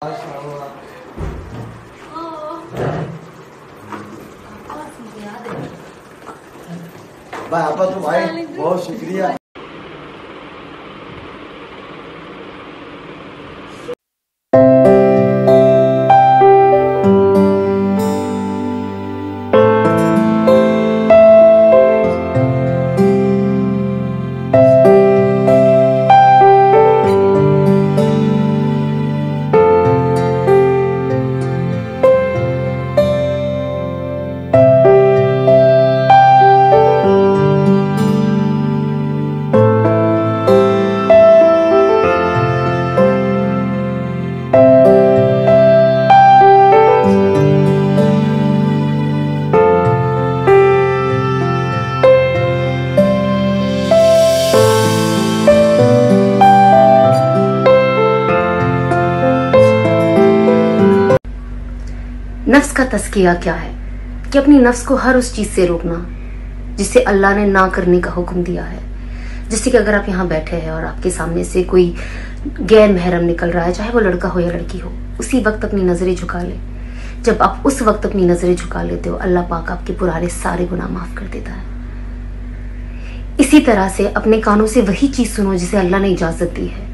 भाई आपा तो भाई बहुत शुक्रिया। नफ्स का तस्किया क्या है कि अपनी नफ्स को हर उस चीज से रोकना जिसे अल्लाह ने ना करने का हुक्म दिया है। जैसे कि अगर आप यहाँ बैठे हैं और आपके सामने से कोई गैर महरम निकल रहा है, चाहे वो लड़का हो या लड़की हो, उसी वक्त अपनी नजरें झुका ले। जब आप उस वक्त अपनी नजरें झुका लेते हो, अल्लाह पाक आपके पुराने सारे गुनाह माफ कर देता है। इसी तरह से अपने कानों से वही चीज सुनो जिसे अल्लाह ने इजाजत दी है,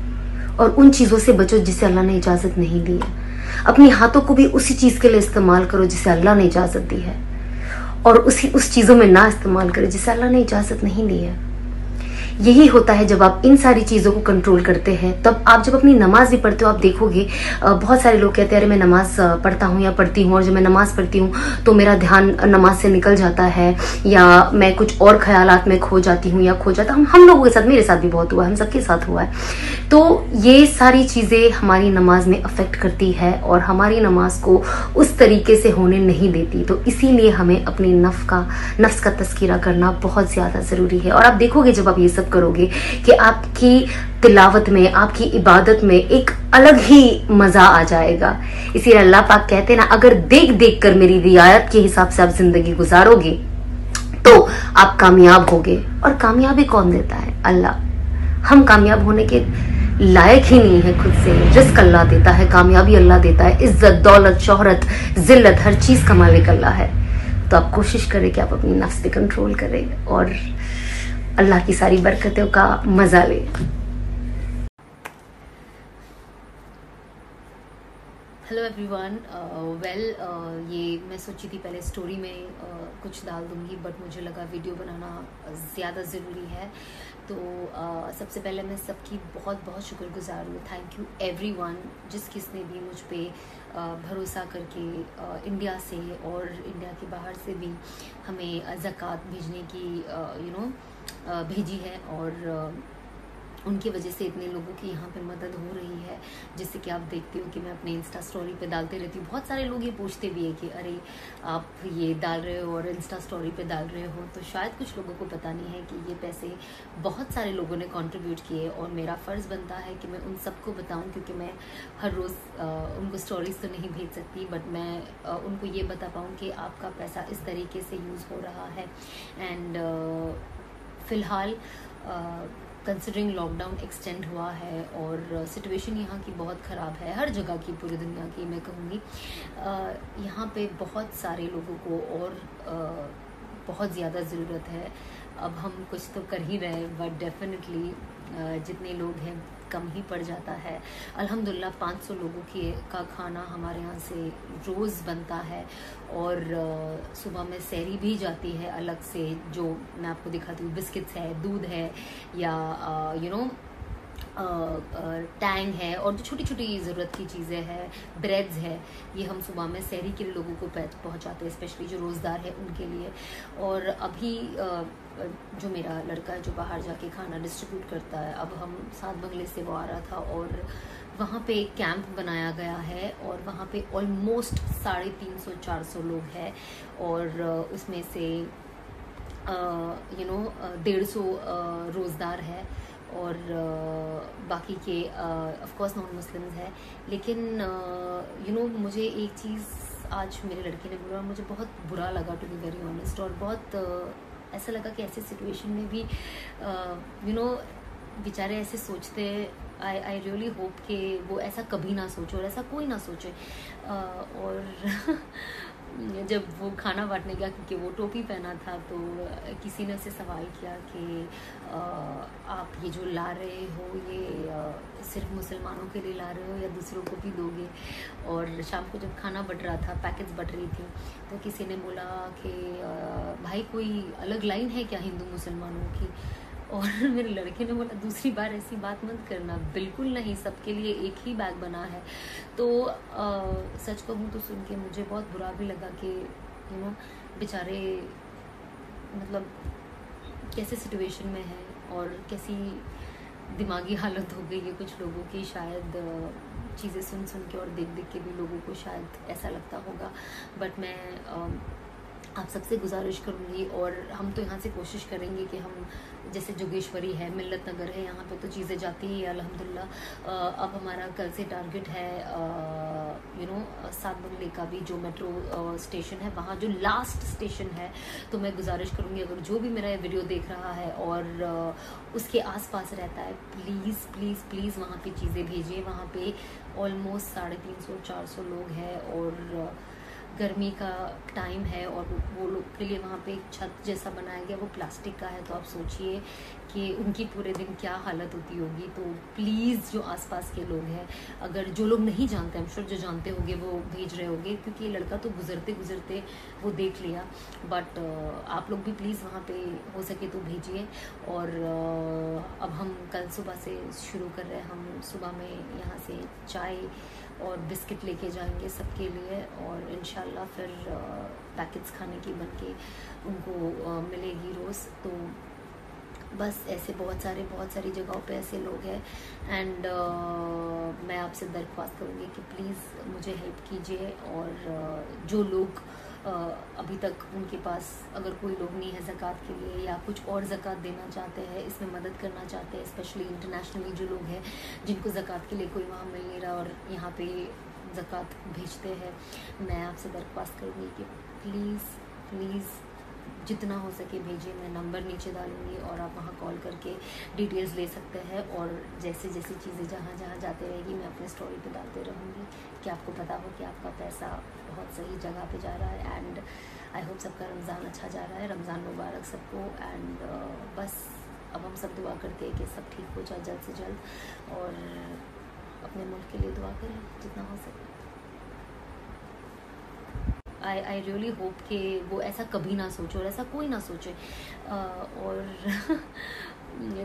और उन चीजों से बचो जिसे अल्लाह ने इजाजत नहीं दी है। अपने हाथों को भी उसी चीज के लिए इस्तेमाल करो जिसे अल्लाह ने इजाजत दी है, और उस चीजों में ना इस्तेमाल करो जिसे अल्लाह ने इजाजत नहीं दी है। यही होता है जब आप इन सारी चीजों को कंट्रोल करते हैं। तब आप जब अपनी नमाज भी पढ़ते हो, आप देखोगे बहुत सारे लोग कहते हैं अरे मैं नमाज पढ़ता हूँ या पढ़ती हूँ, और जब मैं नमाज पढ़ती हूँ तो मेरा ध्यान नमाज से निकल जाता है, या मैं कुछ और ख्यालात में खो जाती हूँ या खो जाता हूँ। हम लोगों के साथ, मेरे साथ भी बहुत हुआ है, हम सबके साथ हुआ है। तो ये सारी चीजें हमारी नमाज में अफेक्ट करती है और हमारी नमाज को उस तरीके से होने नहीं देती। तो इसीलिए हमें अपनी नफ्स का तस्कीरा करना बहुत ज्यादा जरूरी है। और आप देखोगे जब आप ये सब करोगे कि आपकी तिलावत में, आपकी इबादत में एक अलग ही मजा आ जाएगा। इसीलिए अल्लाह पाक कहते हैं ना, अगर देख देख कर मेरी रियायत के हिसाब से आप जिंदगी गुजारोगे तो आप कामयाब होगे। और कामयाबी कौन देता है? अल्लाह। हम कामयाब होने के लायक ही नहीं है खुद से। रिस्क अल्लाह देता है, कामयाबी अल्लाह देता है, इज्जत, दौलत, शोहरत, जिल्लत, हर चीज का मालिक अल्लाह है। तो आप कोशिश करें कि आप अपनी नफ्स पे कंट्रोल करें और अल्लाह की सारी बरकतों का मजा ले। हेलो एवरीवन, ये मैं सोची थी पहले स्टोरी में कुछ डाल दूंगी, बट मुझे लगा वीडियो बनाना ज़्यादा ज़रूरी है। तो सबसे पहले मैं सबकी बहुत बहुत शुक्रगुजार हूँ। थैंक यू एवरीवन जिस किसने भी मुझ पे भरोसा करके इंडिया से और इंडिया के बाहर से भी हमें ज़कात भेजने की भेजी है, और उनकी वजह से इतने लोगों की यहाँ पे मदद हो रही है। जैसे कि आप देखते हो कि मैं अपने इंस्टा स्टोरी पे डालते रहती हूँ। बहुत सारे लोग ये पूछते भी है कि अरे आप ये डाल रहे हो और इंस्टा स्टोरी पे डाल रहे हो, तो शायद कुछ लोगों को पता नहीं है कि ये पैसे बहुत सारे लोगों ने कंट्रीब्यूट किए, और मेरा फ़र्ज़ बनता है कि मैं उन सबको बताऊँ, क्योंकि मैं हर रोज़ उनको स्टोरीज तो नहीं भेज सकती, बट मैं उनको ये बता पाऊँ कि आपका पैसा इस तरीके से यूज़ हो रहा है। एंड फ़िलहाल कंसिडरिंग लॉकडाउन एक्सटेंड हुआ है और सिचुएशन यहाँ की बहुत ख़राब है, हर जगह की, पूरी दुनिया की मैं कहूँगी। यहाँ पे बहुत सारे लोगों को और बहुत ज़्यादा ज़रूरत है। अब हम कुछ तो कर ही रहे हैं, बट डेफिनेटली जितने लोग हैं कम ही पड़ जाता है। अल्हम्दुलिल्लाह 500 लोगों का खाना हमारे यहाँ से रोज़ बनता है, और सुबह में सहरी भी जाती है अलग से, जो मैं आपको दिखाती हूँ। बिस्किट्स है, दूध है, या टैंग है, और जो छोटी छोटी ज़रूरत की चीज़ें हैं, ब्रेड्स है, ये हम सुबह में सहरी के लोगों को पहुँचाते हैं, स्पेशली जो रोज़दार है उनके लिए। और अभी जो मेरा लड़का है जो बाहर जाके खाना डिस्ट्रीब्यूट करता है, अब हम सात बंगले से वो आ रहा था, और वहाँ पे एक कैंप बनाया गया है, और वहाँ पे ऑलमोस्ट 350-400 लोग हैं, और उसमें से 150 रोज़दार है, और बाकी के ऑफ कोर्स नॉन मुस्लिम्स है। लेकिन मुझे एक चीज़ आज मेरे लड़के ने बोला, मुझे बहुत बुरा लगा, टू बी वेरी ऑनेस्ट, और बहुत ऐसा लगा कि ऐसी सिचुएशन में भी बेचारे ऐसे सोचते हैं आई रियली होप कि वो ऐसा कभी ना सोचे और ऐसा कोई ना सोचे। और जब वो खाना बांटने गया, क्योंकि वो टोपी पहना था, तो किसी ने उससे सवाल किया कि आप ये जो ला रहे हो ये सिर्फ मुसलमानों के लिए ला रहे हो या दूसरों को भी दोगे। और शाम को जब खाना बट रहा था, पैकेट्स बट रही थी, तो किसी ने बोला कि भाई कोई अलग लाइन है क्या हिंदू मुसलमानों की। और मेरे लड़के ने बोला दूसरी बार ऐसी बात मत करना, बिल्कुल नहीं, सबके लिए एक ही बैग बना है। तो सच कहूँ तो सुन के मुझे बहुत बुरा भी लगा कि बेचारे मतलब कैसे सिचुएशन में है और कैसी दिमागी हालत हो गई है कुछ लोगों की। शायद चीज़ें सुन सुन के और देख देख के भी लोगों को शायद ऐसा लगता होगा। बट मैं आप सबसे गुजारिश करूँगी, और हम तो यहाँ से कोशिश करेंगे कि हम, जैसे जोगेश्वरी है, मिल्लत नगर है, यहाँ पे तो चीज़ें जाती ही है अल्हम्दुलिल्लाह। अब हमारा कल से टारगेट है 7 बंगले का भी, जो मेट्रो स्टेशन है वहाँ जो लास्ट स्टेशन है। तो मैं गुजारिश करूँगी अगर जो भी मेरा ये वीडियो देख रहा है और उसके आसपास रहता है, प्लीज़ प्लीज़ प्लीज़ वहाँ पे चीज़ें भेजिए। वहाँ पे ऑलमोस्ट 350-400 लोग हैं और गर्मी का टाइम है, और वो लोग के लिए वहाँ पे एक छत जैसा बनाया गया, वो प्लास्टिक का है। तो आप सोचिए कि उनकी पूरे दिन क्या हालत होती होगी। तो प्लीज़ जो आसपास के लोग हैं, अगर जो लोग नहीं जानते, हम श्योर जो जानते होंगे वो भेज रहे होंगे, क्योंकि ये लड़का तो गुजरते गुजरते वो देख लिया। बट आप लोग भी प्लीज़ वहाँ पे हो सके तो भेजिए। और अब हम कल सुबह से शुरू कर रहे हैं। हम सुबह में यहाँ से चाय और बिस्किट लेके जाएंगे सबके लिए, और इंशाल्लाह फिर पैकेट्स खाने की बन के उनको मिलेगी रोज़। तो बस ऐसे बहुत सारी जगहों पे ऐसे लोग हैं। एंड मैं आपसे दरख्वास्त करूँगी कि प्लीज़ मुझे हेल्प कीजिए। और जो लोग अभी तक उनके पास अगर कोई लोग नहीं है ज़कात के लिए, या कुछ और ज़कात देना चाहते हैं, इसमें मदद करना चाहते हैं, स्पेशली इंटरनेशनली जो लोग हैं जिनको ज़कात के लिए कोई वहाँ मिल नहीं रहा और यहाँ पे ज़कात भेजते हैं, मैं आपसे दरख्वास्त करूँगी कि प्लीज़ प्लीज़ जितना हो सके भेजिए। मैं नंबर नीचे डालूँगी और आप वहाँ कॉल करके डिटेल्स ले सकते हैं। और जैसे जैसी चीज़ें जहाँ जहाँ जाते रहेगी, मैं अपने स्टोरी पे डालते रहूँगी कि आपको पता हो कि आपका पैसा बहुत सही जगह पे जा रहा है। एंड आई होप सबका रमज़ान अच्छा जा रहा है। रमज़ान मुबारक सबको। एंड बस अब हम सब दुआ करते हैं कि सब ठीक हो जाए जल्द से जल्द, और अपने मुल्क के लिए दुआ करें जितना हो सके। आई रियली होप कि वो ऐसा कभी ना सोचे और ऐसा कोई ना सोचे। और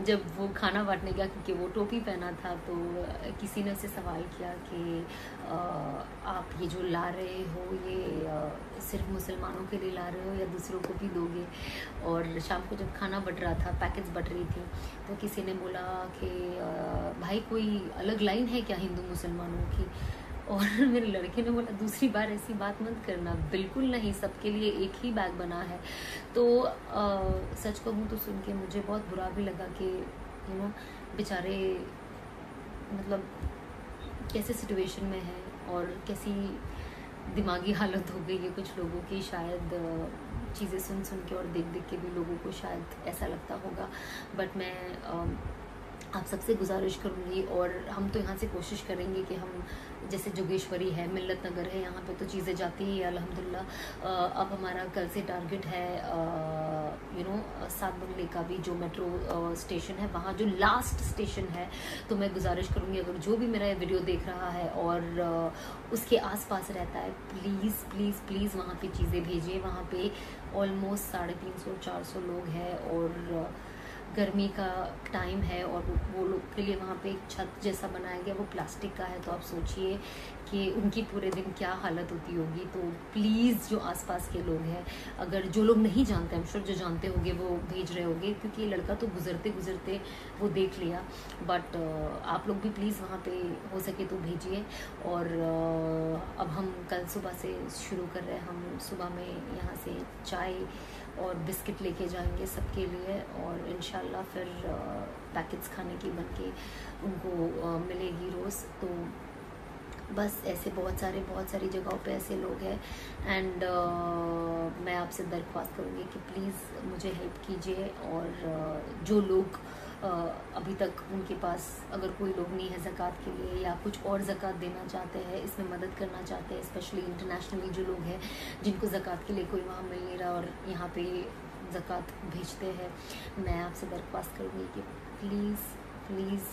जब वो खाना बांटने गया, क्योंकि वो टोपी पहना था, तो किसी ने उससे सवाल किया कि आप ये जो ला रहे हो ये सिर्फ मुसलमानों के लिए ला रहे हो या दूसरों को भी दोगे। और शाम को जब खाना बट रहा था, पैकेट्स बट रही थी, तो किसी ने बोला कि भाई कोई अलग लाइन है क्या हिंदू मुसलमानों की। और मेरे लड़के ने बोला दूसरी बार ऐसी बात मत करना, बिल्कुल नहीं, सबके लिए एक ही बैग बना है। तो सच कहूँ तो सुन के मुझे बहुत बुरा भी लगा कि बेचारे मतलब कैसे सिचुएशन में है और कैसी दिमागी हालत हो गई है कुछ लोगों की। शायद चीज़ें सुन सुन के और देख देख के भी लोगों को शायद ऐसा लगता होगा। बट मैं आप सबसे गुजारिश करूँगी, और हम तो यहाँ से कोशिश करेंगे कि हम, जैसे जोगेश्वरी है, मिल्लत नगर है, यहाँ पे तो चीज़ें जाती ही है अल्हम्दुलिल्लाह। अब हमारा कल से टारगेट है 7 बंगले का भी, जो मेट्रो स्टेशन है वहाँ जो लास्ट स्टेशन है। तो मैं गुजारिश करूँगी अगर जो भी मेरा ये वीडियो देख रहा है और उसके आसपास रहता है, प्लीज़ प्लीज़ प्लीज़ वहाँ पे चीज़ें भेजिए। वहाँ पे ऑलमोस्ट 350-400 लोग हैं और गर्मी का टाइम है, और वो लोग के लिए वहाँ पे एक छत जैसा बनाया गया, वो प्लास्टिक का है। तो आप सोचिए कि उनकी पूरे दिन क्या हालत होती होगी। तो प्लीज़ जो आसपास के लोग हैं, अगर जो लोग नहीं जानते, हम श्योर जो जानते होंगे वो भेज रहे होंगे, क्योंकि ये लड़का तो गुजरते गुजरते वो देख लिया। बट आप लोग भी प्लीज़ वहाँ पे हो सके तो भेजिए। और अब हम कल सुबह से शुरू कर रहे हैं। हम सुबह में यहाँ से चाय और बिस्किट लेके जाएंगे सबके लिए, और इंशाल्लाह फिर पैकेट्स खाने की बन के उनको मिलेगी रोज़। तो बस ऐसे बहुत सारी जगहों पे ऐसे लोग हैं। एंड मैं आपसे दरख्वास्त करूँगी कि प्लीज़ मुझे हेल्प कीजिए। और जो लोग अभी तक उनके पास अगर कोई लोग नहीं है ज़कात के लिए या कुछ और ज़कात देना चाहते हैं, इसमें मदद करना चाहते हैं, स्पेशली इंटरनेशनली जो लोग हैं जिनको ज़कात के लिए कोई वहाँ मिल नहीं रहा और यहाँ पे ज़कात भेजते हैं, मैं आपसे दरख्वास्त करूँगी कि प्लीज़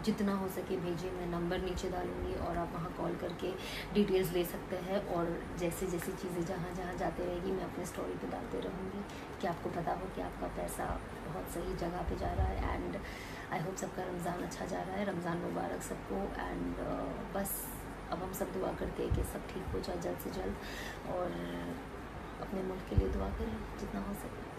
जितना हो सके भेजिए। मैं नंबर नीचे डालूँगी और आप वहाँ कॉल करके डिटेल्स ले सकते हैं और जैसे जैसी चीज़ें जहाँ जहाँ जाते रहेगी मैं अपने स्टोरी पे डालते रहूँगी कि आपको पता हो कि आपका पैसा बहुत सही जगह पे जा रहा है। एंड आई होप सबका रमज़ान अच्छा जा रहा है। रमज़ान मुबारक सबको। एंड बस अब हम सब दुआ करते हैं कि सब ठीक हो जाए जल्द से जल्द और अपने मुल्क के लिए दुआ करें जितना हो सके।